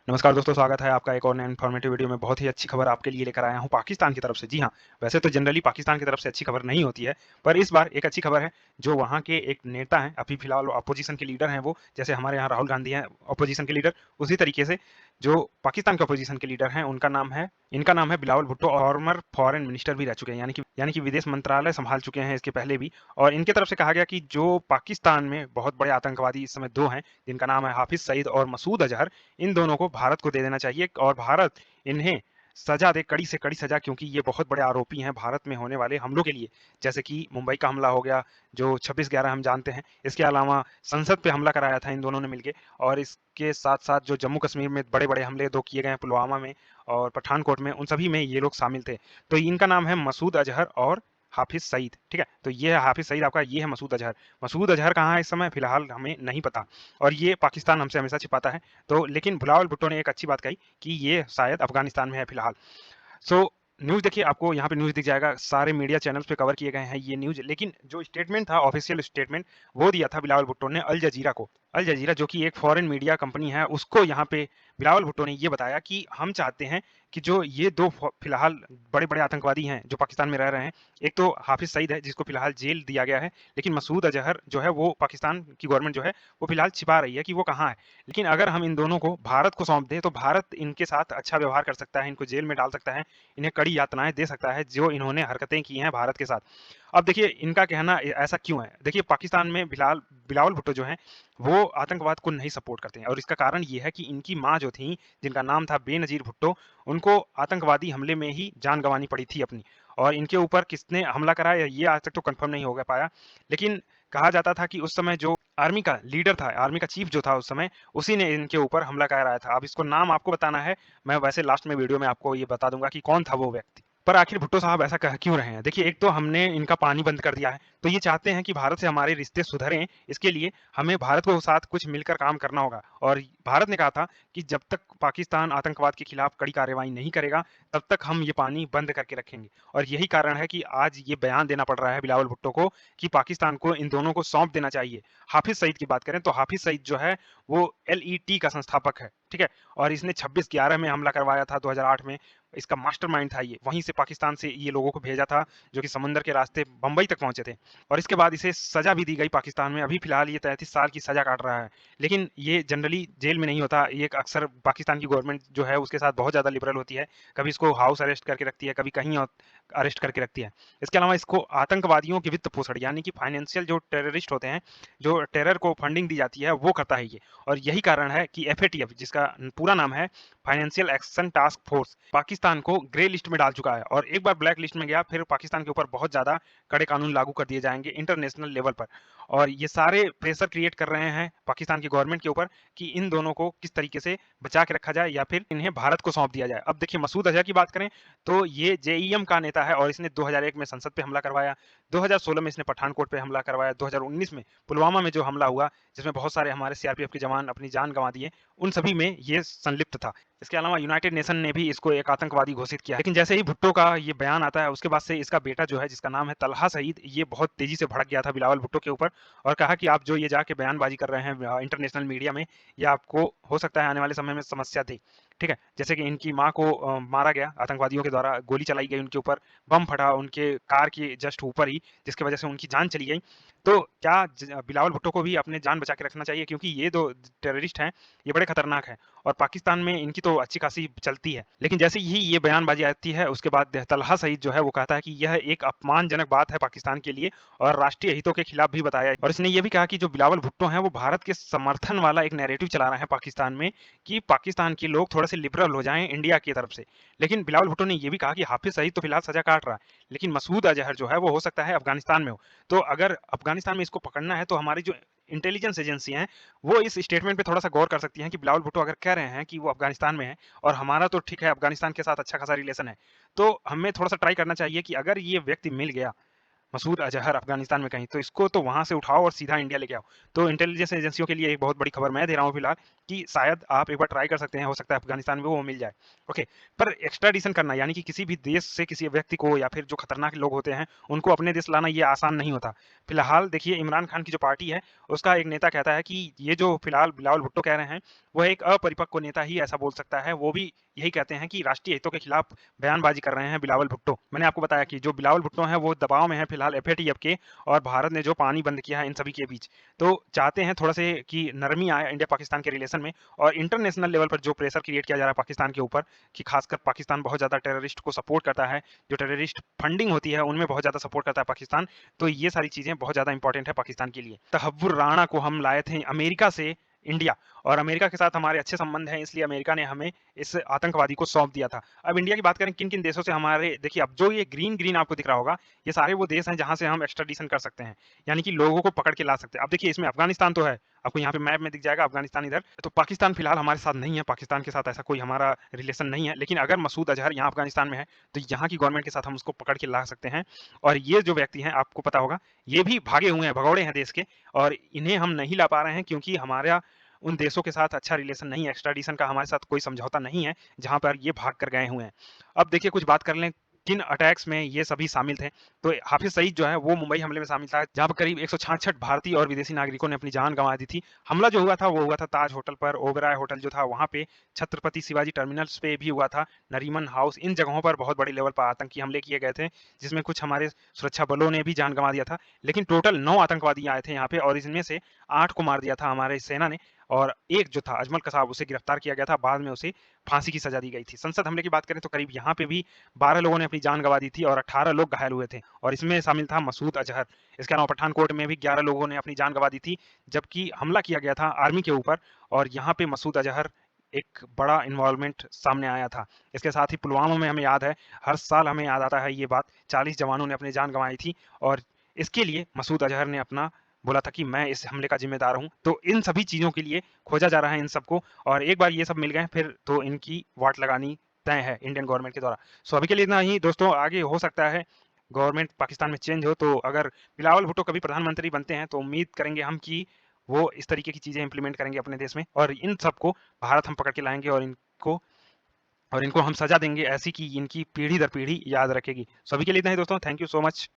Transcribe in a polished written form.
नमस्कार दोस्तों, स्वागत है आपका एक और नए इन्फॉर्मेटिव वीडियो में। बहुत ही अच्छी खबर आपके लिए लेकर आया हूँ पाकिस्तान की तरफ से। जी हाँ, वैसे तो जनरली पाकिस्तान की तरफ से अच्छी खबर नहीं होती है, पर इस बार एक अच्छी खबर है। जो वहाँ के एक नेता हैं, अभी फिलहाल अपोजिशन के लीडर हैं वो, जैसे हमारे यहाँ राहुल गांधी हैं अपोजिशन के लीडर, उसी तरीके से जो पाकिस्तान के अपोजिशन के लीडर हैं इनका नाम है बिलावल भुट्टो, और फॉर्मर फॉरेन मिनिस्टर भी रह चुके हैं, यानी कि विदेश मंत्रालय संभाल चुके हैं इसके पहले भी। और इनके तरफ से कहा गया कि जो पाकिस्तान में बहुत बड़े आतंकवादी इस समय दो हैं, जिनका नाम है हाफिज सईद और मसूद अजहर, इन दोनों को भारत को दे देना चाहिए और भारत इन्हें सजा दे, कड़ी से कड़ी सजा, क्योंकि ये बहुत बड़े आरोपी हैं भारत में होने वाले हमलों के लिए। जैसे कि मुंबई का हमला हो गया, जो 26/11 हम जानते हैं। इसके अलावा संसद पे हमला कराया था इन दोनों ने मिलके, और इसके साथ साथ जो जम्मू कश्मीर में बड़े बड़े हमले दो किए गए हैं, पुलवामा में और पठानकोट में, उन सभी में ये लोग शामिल थे। तो इनका नाम है मसूद अजहर और हाफिज सईद। ठीक है, तो ये है हाफिज सईद आपका, ये है मसूद अजहर। मसूद अजहर कहाँ है इस समय, फिलहाल हमें नहीं पता, और ये पाकिस्तान हमसे हमेशा छिपाता है। तो लेकिन बिलावल भुट्टो ने एक अच्छी बात कही कि ये शायद अफगानिस्तान में है फिलहाल। सो न्यूज़ देखिए, आपको यहाँ पे न्यूज़ दिख जाएगा, सारे मीडिया चैनल्स पे कवर किए गए हैं ये न्यूज़। लेकिन जो स्टेटमेंट था, ऑफिशियल स्टेटमेंट, वो दिया था बिलावल भुट्टो ने अल जजीरा को। अल जजीरा जो कि एक फॉरेन मीडिया कंपनी है, उसको यहाँ पे बिलावल भुट्टो ने ये बताया कि हम चाहते हैं कि जो ये दो फिलहाल बड़े बड़े आतंकवादी हैं जो पाकिस्तान में रह रहे हैं, एक तो हाफिज सईद है जिसको फिलहाल जेल दिया गया है, लेकिन मसूद अजहर जो है वो पाकिस्तान की गवर्नमेंट जो है वो फिलहाल छिपा रही है कि वो कहाँ है। लेकिन अगर हम इन दोनों को भारत को सौंप दें तो भारत इनके साथ अच्छा व्यवहार कर सकता है, इनको जेल में डाल सकता है, इन्हें कड़ी यातनाएं दे सकता है जो इन्होंने हरकतें की हैं भारत के साथ। अब देखिए इनका कहना ऐसा क्यों है। देखिए पाकिस्तान में बिलाल बिलावल भुट्टो जो हैं वो आतंकवाद को नहीं सपोर्ट करते हैं, और इसका कारण ये है कि इनकी माँ जो थी, जिनका नाम था बेनजीर भुट्टो, उनको आतंकवादी हमले में ही जान गंवानी पड़ी थी अपनी। और इनके ऊपर किसने हमला कराया ये आज तक तो कंफर्म नहीं हो गया पाया, लेकिन कहा जाता था कि उस समय जो आर्मी का लीडर था, आर्मी का चीफ जो था उस समय, उसी ने इनके ऊपर हमला कराया था। अब इसको नाम आपको बताना है, मैं वैसे लास्ट में वीडियो में आपको ये बता दूंगा कि कौन था वो व्यक्ति। पर आखिर भुट्टो साहब ऐसा कह क्यों रहे हैं। देखिए, एक तो हमने इनका पानी बंद कर दिया है, तो ये चाहते हैं कि भारत से हमारे रिश्ते सुधरें। इसके लिए हमें भारत को साथ कुछ मिलकर काम करना होगा, और भारत ने कहा था कि जब तक पाकिस्तान आतंकवाद के खिलाफ कड़ी कार्रवाई नहीं करेगा, तब तक हम ये पानी बंद करके रखेंगे। और यही कारण है कि आज ये बयान देना पड़ रहा है बिलावल भुट्टो को कि पाकिस्तान को इन दोनों को सौंप देना चाहिए। हाफिज सईद की बात करें तो हाफिज सईद जो है वो एलईटी का संस्थापक है। ठीक है, और इसने 26/11 में हमला करवाया था 2008 में। इसका मास्टरमाइंड था ये, वहीं से पाकिस्तान से ये लोगों को भेजा था जो कि समुद्र के रास्ते बंबई तक पहुंचे थे। और इसके बाद इसे सजा भी दी गई पाकिस्तान में। अभी फिलहाल ये 33 साल की सजा काट रहा है, लेकिन ये जनरली जेल में नहीं होता। ये अक्सर पाकिस्तान की गवर्नमेंट जो है उसके साथ बहुत ज्यादा लिबरल होती है, कभी इसको हाउस अरेस्ट करके रखती है, कभी कहीं और अरेस्ट करके रखती है। इसके अलावा इसको आतंकवादियों की वित्त पोषण, यानी कि फाइनेंशियल जो टेररिस्ट होते हैं, जो टेरर को फंडिंग दी जाती है, वो करता है ये। और यही कारण है कि एफएटीएफ, जिसका पूरा नाम है financial action task force, Pakistan को ग्रे लिस्ट में डाल चुका है। और एक बार ब्लैक लिस्ट में गया, फिर पाकिस्तान के ऊपर बहुत ज्यादा कड़े कानून लागू कर दिए जाएंगे इंटरनेशनल लेवल पर। और ये सारे प्रेशर क्रिएट कर रहे हैं पाकिस्तान की गवर्नमेंट के ऊपर कि इन दोनों को किस तरीके से बचा के रखा जाए या फिर इन्हें भारत को सौंप दिया जाए। अब देखिए मसूद अजहर की बात करें तो ये जेईएम का नेता है, और इसने 2001 में संसद पे हमला करवाया, 2016 में इसने पठानकोट पे हमला करवाया, 2019 में पुलवामा में जो हमला हुआ जिसमें बहुत सारे हमारे सीआरपीएफ के जवान अपनी जान गंवा दिए, उन सभी में ये संलिप्त था। इसके अलावा यूनाइटेड नेशन ने भी इसको एक आतंकवादी घोषित किया। लेकिन जैसे ही भुट्टो का ये बयान आता है, उसके बाद से इसका बेटा जो है, जिसका नाम है तलहा सईद, ये बहुत तेजी से भड़क गया था बिलावल भुट्टो के ऊपर, और कहा कि आप जो ये जाके बयानबाजी कर रहे हैं इंटरनेशनल मीडिया में, ये आपको हो सकता है आने वाले समय में समस्या दे। ठीक है, जैसे कि इनकी माँ को मारा गया आतंकवादियों के द्वारा, गोली चलाई गई उनके ऊपर, बम फटा उनके कार के जस्ट ऊपर ही, जिसकी वजह से उनकी जान चली गई। तो क्या बिलावल भुट्टो को भी अपने जान बचा के रखना चाहिए, क्योंकि ये दो टेररिस्ट हैं, ये बड़े खतरनाक हैं, और पाकिस्तान में इनकी तो अच्छी खासी चलती है। लेकिन जैसे ही ये बयानबाजी आती है, उसके बाद तलहा सईद जो है वो कहता है कि यह एक अपमानजनक बात है पाकिस्तान के लिए, और राष्ट्रीय हितों के खिलाफ भी बताया। और इसने ये भी कहा कि जो बिलावल भुट्टो हैं वो भारत के समर्थन वाला एक नैरेटिव चला रहे हैं पाकिस्तान में, कि पाकिस्तान के लोग थोड़े से लिबरल हो जाएं इंडिया की तरफ से। लेकिन बिलावल भुट्टो ने ये भी कहा कि हाफिज सईद तो फिलहाल सजा काट रहा है, लेकिन मसूद अजहर जो है वो हो सकता है अफगानिस्तान में हो। तो अगर अफगानिस्तान में इसको पकड़ना है तो हमारी जो इंटेलिजेंस एजेंसी हैं वो इस स्टेटमेंट पे थोड़ा सा गौर कर सकती हैं कि बिलावल भुट्टो अगर कह रहे हैं कि वो अफगानिस्तान में है, और हमारा तो ठीक है अफगानिस्तान के साथ अच्छा खासा रिलेशन है, तो हमें थोड़ा सा ट्राई करना चाहिए कि अगर ये व्यक्ति मिल गया मसूद अजहर अफ़गानिस्तान में कहीं, तो इसको तो वहाँ से उठाओ और सीधा इंडिया लेके आओ। तो इंटेलिजेंस एजेंसियों के लिए एक बहुत बड़ी खबर मैं दे रहा हूँ फिलहाल कि शायद आप एक बार ट्राई कर सकते हैं, हो सकता है अफ़गानिस्तान में वो मिल जाए। ओके, पर एक्स्ट्राडिशन करना यानी कि किसी भी देश से किसी व्यक्ति को या फिर जो खतरनाक लोग होते हैं, उनको अपने देश लाना ये आसान नहीं होता। फिलहाल देखिए इमरान खान की जो पार्टी है, उसका एक नेता कहता है कि ये जो फिलहाल बिलावल भुट्टो कह रहे हैं, वो एक अपरिपक्व नेता ही ऐसा बोल सकता है। वो भी यही कहते हैं कि राष्ट्रीय हितों के खिलाफ बयानबाजी कर रहे हैं बिलावल भुट्टो। मैंने आपको बताया कि जो बिलावल भुट्टो हैं वो दबाव में है फिलहाल एफएटीएफ के, और भारत ने जो पानी बंद किया है इन सभी के बीच। तो चाहते हैं थोड़ा से कि नरमी आए इंडिया पाकिस्तान के रिलेशन में, और इंटरनेशनल लेवल पर जो प्रेशर क्रिएट किया जा रहा है पाकिस्तान के ऊपर कि खासकर पाकिस्तान बहुत ज़्यादा टेररिस्ट को सपोर्ट करता है, जो टेररिस्ट फंडिंग होती है उनमें बहुत ज़्यादा सपोर्ट करता है पाकिस्तान। तो ये सारी चीज़ें बहुत ज़्यादा इंपॉर्टेंट है पाकिस्तान के लिए। तहव्वुर राणा को हम लाए थे अमेरिका से इंडिया, और अमेरिका के साथ हमारे अच्छे संबंध हैं, इसलिए अमेरिका ने हमें इस आतंकवादी को सौंप दिया था। अब इंडिया की बात करें किन-किन देशों से हमारे, देखिए अब जो ये ग्रीन-ग्रीन आपको दिख रहा होगा, ये सारे वो देश हैं जहाँ से हम एक्स्ट्राडिशन कर सकते हैं, यानी कि लोगों को पकड़ के ला सकते हैं। अब देखिए इसमें अफ़गानिस्तान तो है, आपको यहाँ पे मैप में दिख जाएगा अफ़गानिस्तान इधर, तो पाकिस्तान फिलहाल हमारे साथ नहीं है, पाकिस्तान के साथ ऐसा कोई हमारा रिलेशन नहीं है। लेकिन अगर मसूद अज़हर यहाँ अफ़गानिस्तान में है, तो यहाँ की गवर्नमेंट के साथ हम उसको पकड़ के ला सकते हैं। और ये जो व्यक्ति हैं आपको पता होगा, ये भी भागे हुए हैं, भगौड़े हैं देश के, और इन्हें हम नहीं ला पा रहे हैं क्योंकि हमारा उन देशों के साथ अच्छा रिलेशन नहीं है, एक्स्ट्राडिशन का हमारे साथ कोई समझौता नहीं है, जहाँ पर ये भाग कर गए हुए हैं। अब देखिए कुछ बात कर लें किन अटैक्स में ये सभी शामिल थे। तो हाफ़िज़ सईद जो है वो मुंबई हमले में शामिल था, जहाँ पर करीब 166 भारतीय और विदेशी नागरिकों ने अपनी जान गँवा दी थी। हमला जो हुआ था वो हुआ था ताज होटल पर, ओबेरॉय होटल जो था वहाँ पे, छत्रपति शिवाजी टर्मिनल्स पे भी हुआ था, नरीमन हाउस, इन जगहों पर बहुत बड़े लेवल पर आतंकी हमले किए गए थे, जिसमें कुछ हमारे सुरक्षा बलों ने भी जान गँवा दिया था। लेकिन टोटल 9 आतंकवादी आए थे यहाँ पे, और इनमें से 8 को मार दिया था हमारे सेना ने, और एक जो था अजमल कसाब उसे गिरफ्तार किया गया था, बाद में उसे फांसी की सजा दी गई थी। संसद हमले की बात करें तो करीब यहाँ पे भी 12 लोगों ने अपनी जान गंवा दी थी और 18 लोग घायल हुए थे, और इसमें शामिल था मसूद अजहर। इसके अलावा पठानकोट में भी 11 लोगों ने अपनी जान गंवा दी थी, जबकि हमला किया गया था आर्मी के ऊपर, और यहाँ पे मसूद अजहर एक बड़ा इन्वॉल्वमेंट सामने आया था। इसके साथ ही पुलवामा में हमें याद है, हर साल हमें याद आता है ये बात, 40 जवानों ने अपनी जान गंवाई थी, और इसके लिए मसूद अजहर ने अपना बोला था कि मैं इस हमले का ज़िम्मेदार हूँ। तो इन सभी चीज़ों के लिए खोजा जा रहा है इन सबको, और एक बार ये सब मिल गए फिर तो इनकी वाट लगानी तय है इंडियन गवर्नमेंट के द्वारा। सो अभी के लिए इतना ही दोस्तों, आगे हो सकता है गवर्नमेंट पाकिस्तान में चेंज हो, तो अगर बिलावल भुट्टो कभी प्रधानमंत्री बनते हैं तो उम्मीद करेंगे हम कि वो इस तरीके की चीज़ें इम्प्लीमेंट करेंगे अपने देश में, और इन सबको भारत हम पकड़ के लाएँगे, और इनको हम सज़ा देंगे ऐसी कि इनकी पीढ़ी दर पीढ़ी याद रखेगी। सो अभी के लिए इतना ही दोस्तों, थैंक यू सो मच।